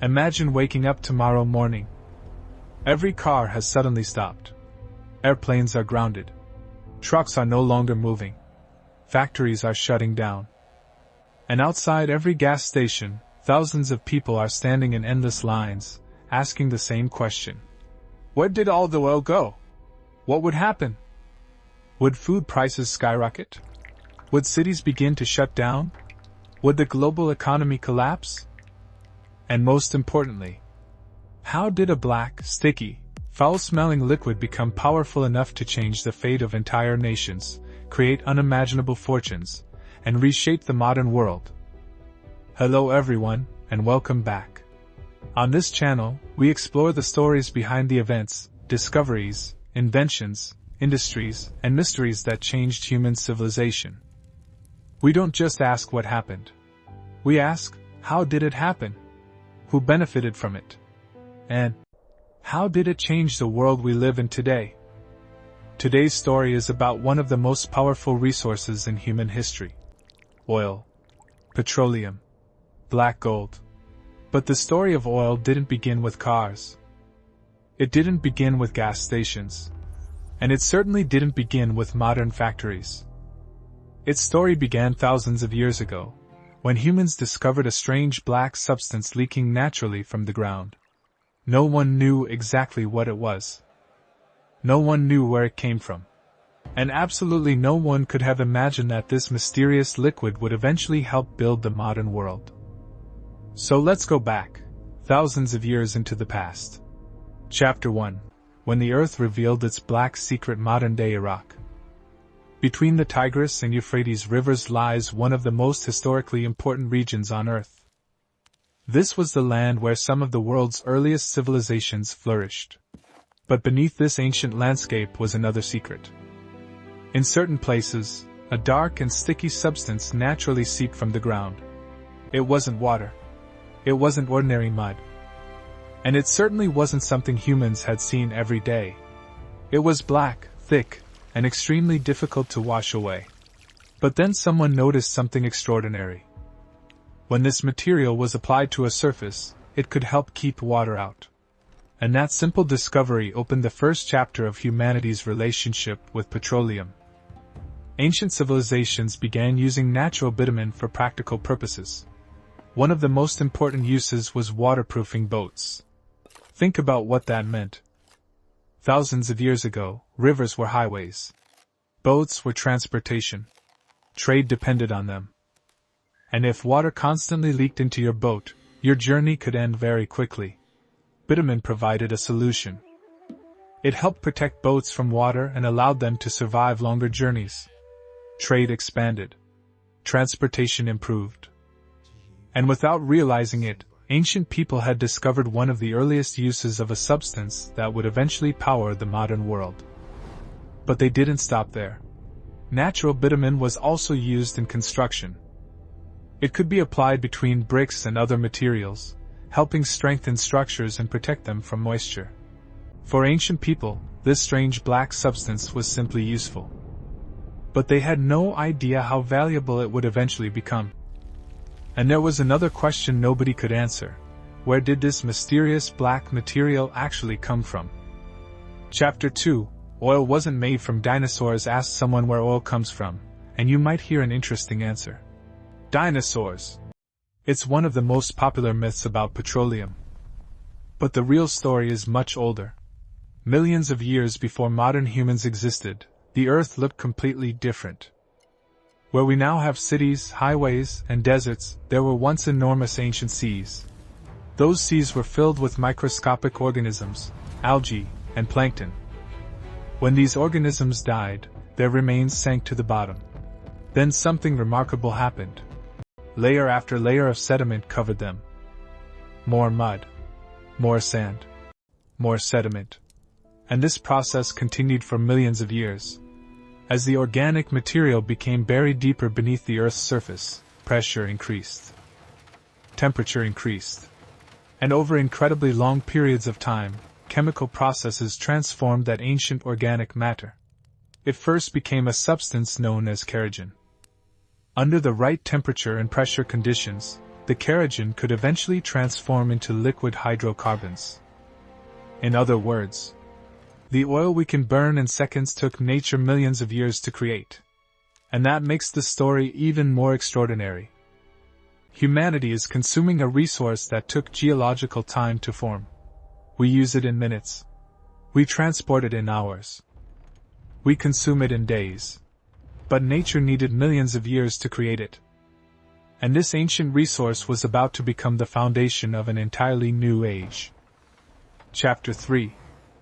Imagine waking up tomorrow morning. Every car has suddenly stopped. Airplanes are grounded. Trucks are no longer moving. Factories are shutting down. And outside every gas station, thousands of people are standing in endless lines, asking the same question. Where did all the oil go? What would happen? Would food prices skyrocket? Would cities begin to shut down? Would the global economy collapse? And most importantly, how did a black, sticky, foul-smelling liquid become powerful enough to change the fate of entire nations, create unimaginable fortunes, and reshape the modern world? Hello everyone, and welcome back. On this channel, we explore the stories behind the events, discoveries, inventions, industries, and mysteries that changed human civilization. We don't just ask what happened. We ask, how did it happen? Who benefited from it? And how did it change the world we live in today? Today's story is about one of the most powerful resources in human history. Oil. Petroleum. Black gold. But the story of oil didn't begin with cars. It didn't begin with gas stations. And it certainly didn't begin with modern factories. Its story began thousands of years ago, when humans discovered a strange black substance leaking naturally from the ground. No one knew exactly what it was. No one knew where it came from. And absolutely no one could have imagined that this mysterious liquid would eventually help build the modern world. So let's go back, thousands of years into the past. Chapter 1. When the Earth revealed its black secret, modern-day Iraq. Between the Tigris and Euphrates rivers lies one of the most historically important regions on Earth. This was the land where some of the world's earliest civilizations flourished. But beneath this ancient landscape was another secret. In certain places, a dark and sticky substance naturally seeped from the ground. It wasn't water. It wasn't ordinary mud. And it certainly wasn't something humans had seen every day. It was black, thick, and extremely difficult to wash away. But then someone noticed something extraordinary. When this material was applied to a surface, it could help keep water out. And that simple discovery opened the first chapter of humanity's relationship with petroleum. Ancient civilizations began using natural bitumen for practical purposes. One of the most important uses was waterproofing boats. Think about what that meant. Thousands of years ago, rivers were highways. Boats were transportation. Trade depended on them. And if water constantly leaked into your boat, your journey could end very quickly. Bitumen provided a solution. It helped protect boats from water and allowed them to survive longer journeys. Trade expanded. Transportation improved. And without realizing it, ancient people had discovered one of the earliest uses of a substance that would eventually power the modern world. But they didn't stop there. Natural bitumen was also used in construction. It could be applied between bricks and other materials, helping strengthen structures and protect them from moisture. For ancient people, this strange black substance was simply useful. But they had no idea how valuable it would eventually become. And there was another question nobody could answer. Where did this mysterious black material actually come from? Chapter 2. Oil wasn't made from dinosaurs. Ask someone where oil comes from, and you might hear an interesting answer. Dinosaurs. It's one of the most popular myths about petroleum. But the real story is much older. Millions of years before modern humans existed, the Earth looked completely different. Where we now have cities, highways, and deserts, there were once enormous ancient seas. Those seas were filled with microscopic organisms, algae, and plankton. When these organisms died, their remains sank to the bottom. Then something remarkable happened. Layer after layer of sediment covered them. More mud. More sand. More sediment. And this process continued for millions of years. As the organic material became buried deeper beneath the Earth's surface, pressure increased. Temperature increased. And over incredibly long periods of time, chemical processes transformed that ancient organic matter. It first became a substance known as kerogen. Under the right temperature and pressure conditions, the kerosene could eventually transform into liquid hydrocarbons. In other words, the oil we can burn in seconds took nature millions of years to create. And that makes the story even more extraordinary. Humanity is consuming a resource that took geological time to form. We use it in minutes. We transport it in hours. We consume it in days. But nature needed millions of years to create it. And this ancient resource was about to become the foundation of an entirely new age. Chapter 3.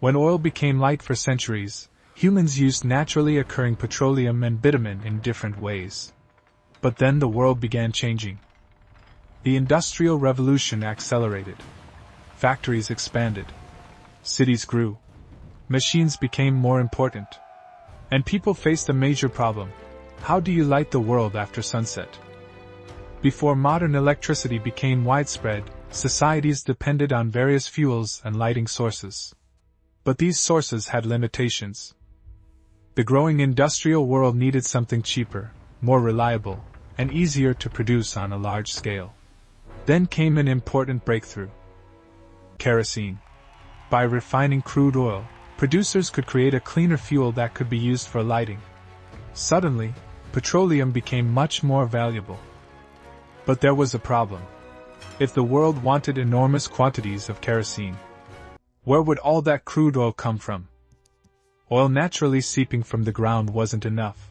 When oil became light for centuries, humans used naturally occurring petroleum and bitumen in different ways. But then the world began changing. The Industrial Revolution accelerated. Factories expanded. Cities grew. Machines became more important. And people faced a major problem. How do you light the world after sunset? Before modern electricity became widespread, societies depended on various fuels and lighting sources. But these sources had limitations. The growing industrial world needed something cheaper, more reliable, and easier to produce on a large scale. Then came an important breakthrough. Kerosene. By refining crude oil, producers could create a cleaner fuel that could be used for lighting. Suddenly, petroleum became much more valuable. But there was a problem. If the world wanted enormous quantities of kerosene, where would all that crude oil come from? Oil naturally seeping from the ground wasn't enough.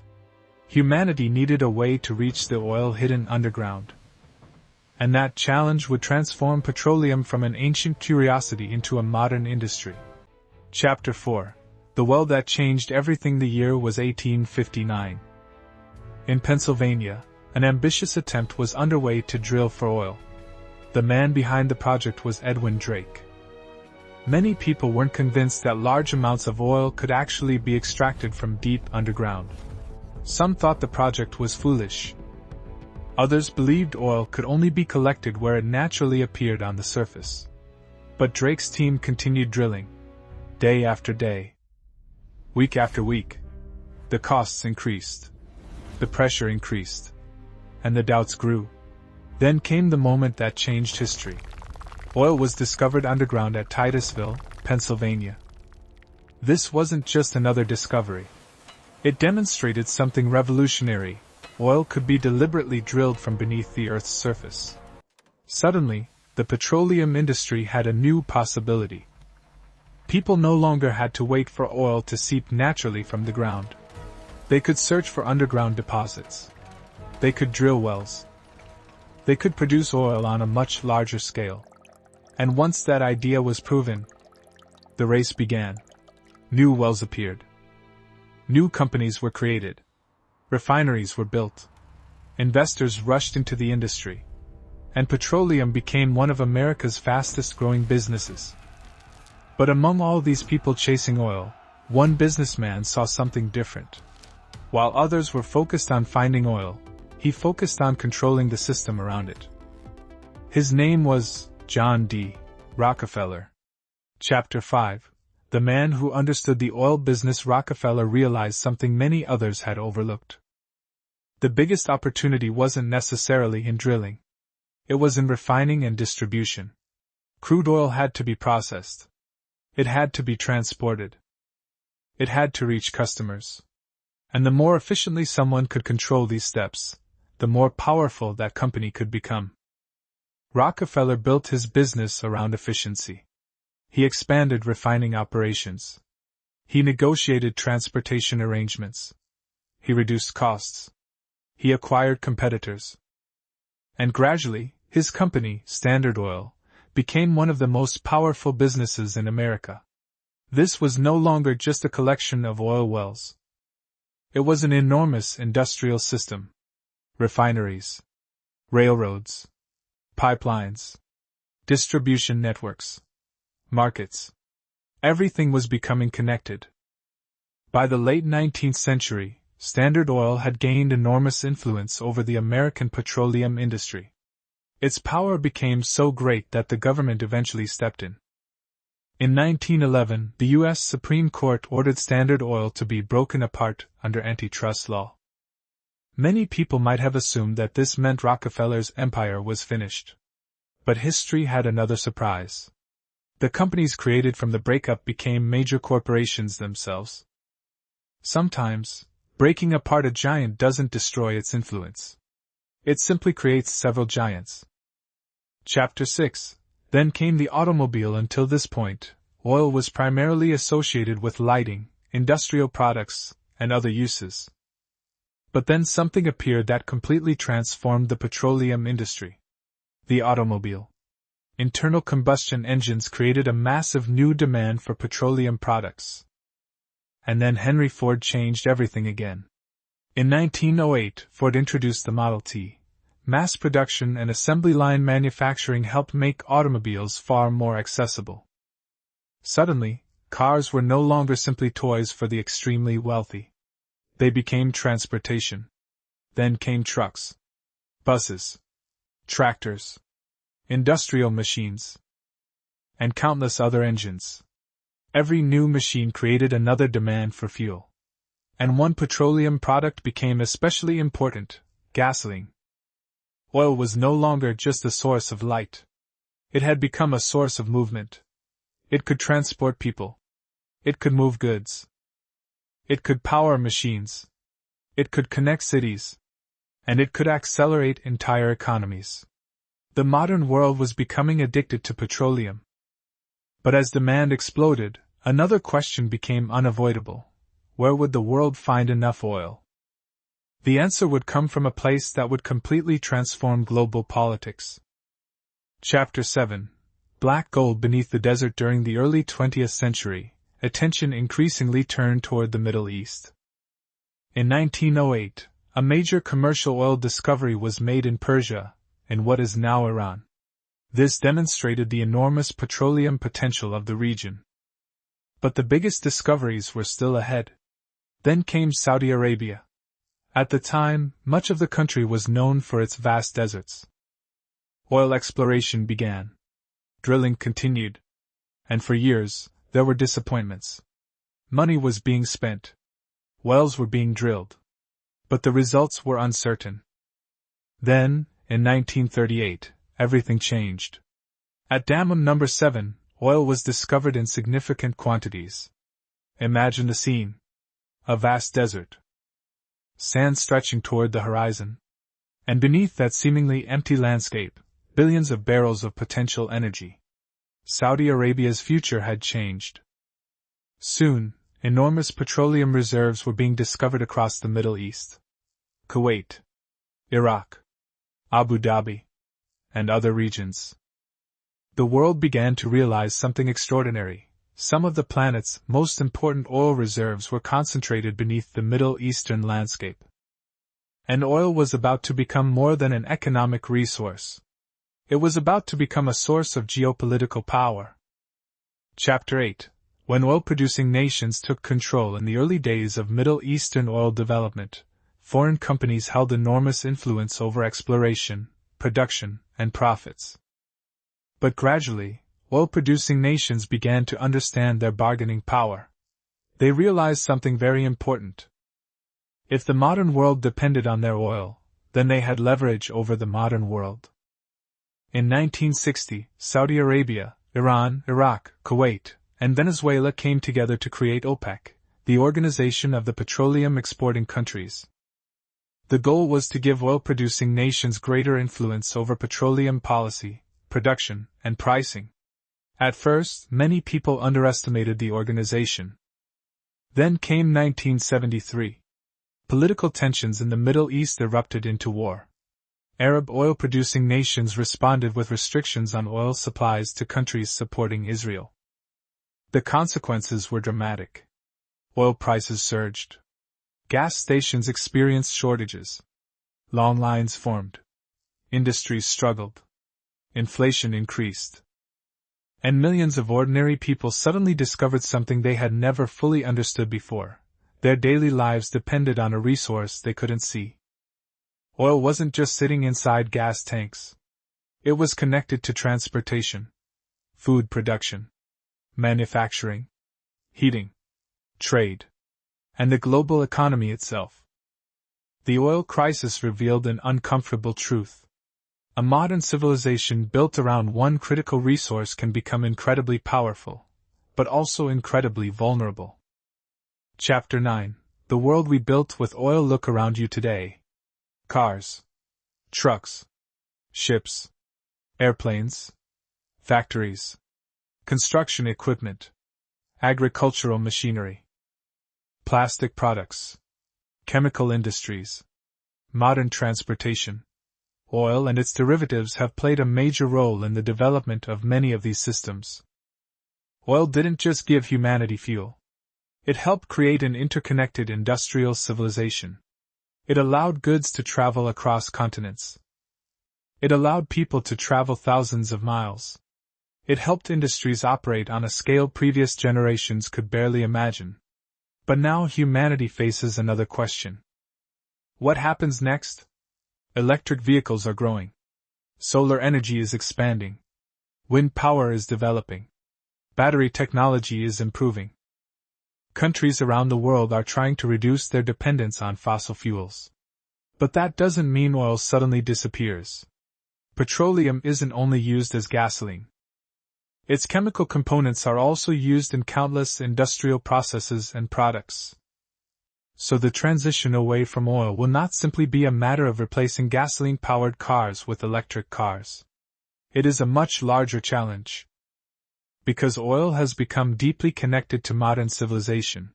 Humanity needed a way to reach the oil hidden underground. And that challenge would transform petroleum from an ancient curiosity into a modern industry. Chapter 4. The well that changed everything. The year was 1859. In Pennsylvania, an ambitious attempt was underway to drill for oil. The man behind the project was Edwin Drake. Many people weren't convinced that large amounts of oil could actually be extracted from deep underground. Some thought the project was foolish. Others believed oil could only be collected where it naturally appeared on the surface. But Drake's team continued drilling. Day after day. Week after week. The costs increased. The pressure increased. And the doubts grew. Then came the moment that changed history. Oil was discovered underground at Titusville, Pennsylvania. This wasn't just another discovery. It demonstrated something revolutionary. Oil could be deliberately drilled from beneath the Earth's surface. Suddenly, the petroleum industry had a new possibility. People no longer had to wait for oil to seep naturally from the ground. They could search for underground deposits. They could drill wells. They could produce oil on a much larger scale. And once that idea was proven, the race began. New wells appeared. New companies were created. Refineries were built. Investors rushed into the industry. And petroleum became one of America's fastest-growing businesses. But among all these people chasing oil, one businessman saw something different. While others were focused on finding oil, he focused on controlling the system around it. His name was John D. Rockefeller. Chapter 5. The man who understood the oil business. Rockefeller realized something many others had overlooked. The biggest opportunity wasn't necessarily in drilling. It was in refining and distribution. Crude oil had to be processed. It had to be transported. It had to reach customers. And the more efficiently someone could control these steps, the more powerful that company could become. Rockefeller built his business around efficiency. He expanded refining operations. He negotiated transportation arrangements. He reduced costs. He acquired competitors. And gradually, his company, Standard Oil, became one of the most powerful businesses in America. This was no longer just a collection of oil wells. It was an enormous industrial system. Refineries, railroads, pipelines, distribution networks, markets. Everything was becoming connected. By the late 19th century, Standard Oil had gained enormous influence over the American petroleum industry. Its power became so great that the government eventually stepped in. In 1911, the U.S. Supreme Court ordered Standard Oil to be broken apart under antitrust law. Many people might have assumed that this meant Rockefeller's empire was finished. But history had another surprise. The companies created from the breakup became major corporations themselves. Sometimes, breaking apart a giant doesn't destroy its influence. It simply creates several giants. Chapter 6. Then came the automobile. Until this point, oil was primarily associated with lighting, industrial products, and other uses. But then something appeared that completely transformed the petroleum industry. The automobile. Internal combustion engines created a massive new demand for petroleum products. And then Henry Ford changed everything again. In 1908, Ford introduced the Model T. Mass production and assembly line manufacturing helped make automobiles far more accessible. Suddenly, cars were no longer simply toys for the extremely wealthy. They became transportation. Then came trucks, buses, tractors, industrial machines, and countless other engines. Every new machine created another demand for fuel. And one petroleum product became especially important: gasoline. Oil was no longer just a source of light. It had become a source of movement. It could transport people. It could move goods. It could power machines. It could connect cities. And it could accelerate entire economies. The modern world was becoming addicted to petroleum. But as demand exploded, another question became unavoidable. Where would the world find enough oil? The answer would come from a place that would completely transform global politics. Chapter 7. Black gold beneath the desert. During the early 20th century, attention increasingly turned toward the Middle East. In 1908, a major commercial oil discovery was made in Persia, in what is now Iran. This demonstrated the enormous petroleum potential of the region. But the biggest discoveries were still ahead. Then came Saudi Arabia. At the time, much of the country was known for its vast deserts. Oil exploration began. Drilling continued. And for years, there were disappointments. Money was being spent. Wells were being drilled. But the results were uncertain. Then, in 1938, everything changed. At Dammam No. 7, oil was discovered in significant quantities. Imagine the scene. A vast desert. Sand stretching toward the horizon. And beneath that seemingly empty landscape, billions of barrels of potential energy. Saudi Arabia's future had changed. Soon, enormous petroleum reserves were being discovered across the Middle East. Kuwait, Iraq, Abu Dhabi, and other regions. The world began to realize something extraordinary. Some of the planet's most important oil reserves were concentrated beneath the Middle Eastern landscape. And oil was about to become more than an economic resource. It was about to become a source of geopolitical power. Chapter 8. When oil-producing nations took control. In the early days of Middle Eastern oil development, foreign companies held enormous influence over exploration, production, and profits. But gradually, oil-producing nations began to understand their bargaining power. They realized something very important. If the modern world depended on their oil, then they had leverage over the modern world. In 1960, Saudi Arabia, Iran, Iraq, Kuwait, and Venezuela came together to create OPEC, the Organization of the Petroleum Exporting Countries. The goal was to give oil-producing nations greater influence over petroleum policy, production, and pricing. At first, many people underestimated the organization. Then came 1973. Political tensions in the Middle East erupted into war. Arab oil-producing nations responded with restrictions on oil supplies to countries supporting Israel. The consequences were dramatic. Oil prices surged. Gas stations experienced shortages. Long lines formed. Industries struggled. Inflation increased. And millions of ordinary people suddenly discovered something they had never fully understood before. Their daily lives depended on a resource they couldn't see. Oil wasn't just sitting inside gas tanks. It was connected to transportation, food production, manufacturing, heating, trade, and the global economy itself. The oil crisis revealed an uncomfortable truth. A modern civilization built around one critical resource can become incredibly powerful, but also incredibly vulnerable. Chapter 9: The World We Built with Oil. Look around you today. Cars, trucks, ships, airplanes, factories, construction equipment, agricultural machinery, plastic products, chemical industries, modern transportation. Oil and its derivatives have played a major role in the development of many of these systems. Oil didn't just give humanity fuel. It helped create an interconnected industrial civilization. It allowed goods to travel across continents. It allowed people to travel thousands of miles. It helped industries operate on a scale previous generations could barely imagine. But now humanity faces another question. What happens next? Electric vehicles are growing. Solar energy is expanding. Wind power is developing. Battery technology is improving. Countries around the world are trying to reduce their dependence on fossil fuels. But that doesn't mean oil suddenly disappears. Petroleum isn't only used as gasoline. Its chemical components are also used in countless industrial processes and products. So the transition away from oil will not simply be a matter of replacing gasoline-powered cars with electric cars. It is a much larger challenge. Because oil has become deeply connected to modern civilization.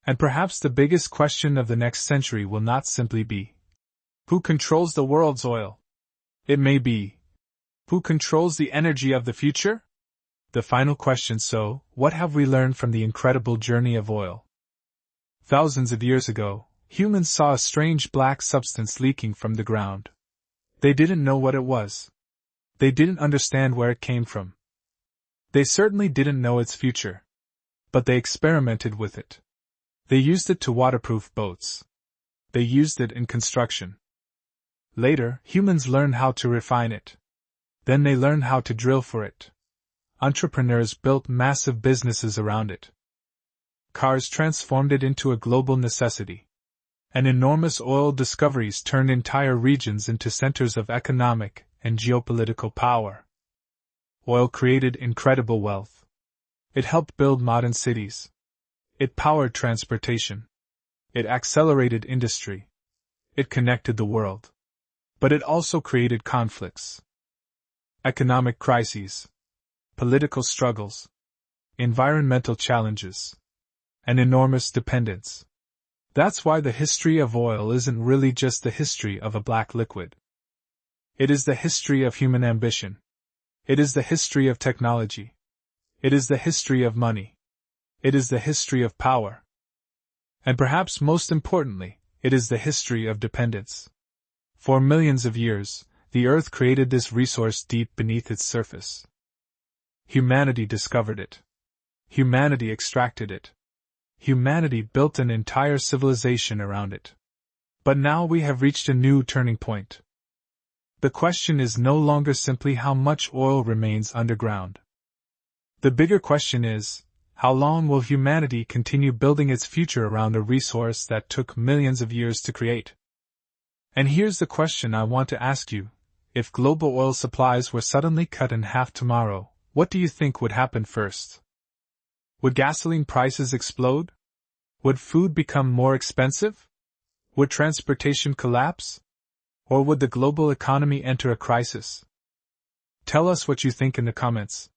And perhaps the biggest question of the next century will not simply be, who controls the world's oil? It may be, who controls the energy of the future? The final question: so, what have we learned from the incredible journey of oil? Thousands of years ago, humans saw a strange black substance leaking from the ground. They didn't know what it was. They didn't understand where it came from. They certainly didn't know its future. But they experimented with it. They used it to waterproof boats. They used it in construction. Later, humans learned how to refine it. Then they learned how to drill for it. Entrepreneurs built massive businesses around it. Cars transformed it into a global necessity. And enormous oil discoveries turned entire regions into centers of economic and geopolitical power. Oil created incredible wealth. It helped build modern cities. It powered transportation. It accelerated industry. It connected the world. But it also created conflicts. Economic crises. Political struggles. Environmental challenges. And enormous dependence. That's why the history of oil isn't really just the history of a black liquid. It is the history of human ambition. It is the history of technology. It is the history of money. It is the history of power. And perhaps most importantly, it is the history of dependence. For millions of years, the earth created this resource deep beneath its surface. Humanity discovered it. Humanity extracted it. Humanity built an entire civilization around it. But now we have reached a new turning point. The question is no longer simply how much oil remains underground. The bigger question is, how long will humanity continue building its future around a resource that took millions of years to create? And here's the question I want to ask you. If global oil supplies were suddenly cut in half tomorrow, what do you think would happen first? Would gasoline prices explode? Would food become more expensive? Would transportation collapse? Or would the global economy enter a crisis? Tell us what you think in the comments.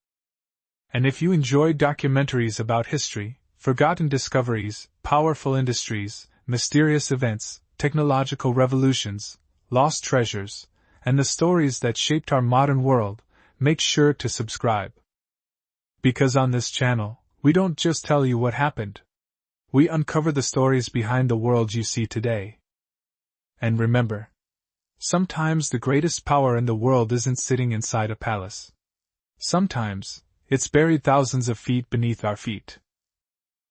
And if you enjoy documentaries about history, forgotten discoveries, powerful industries, mysterious events, technological revolutions, lost treasures, and the stories that shaped our modern world, make sure to subscribe. Because on this channel, we don't just tell you what happened. We uncover the stories behind the world you see today. And remember, sometimes the greatest power in the world isn't sitting inside a palace. Sometimes, it's buried thousands of feet beneath our feet.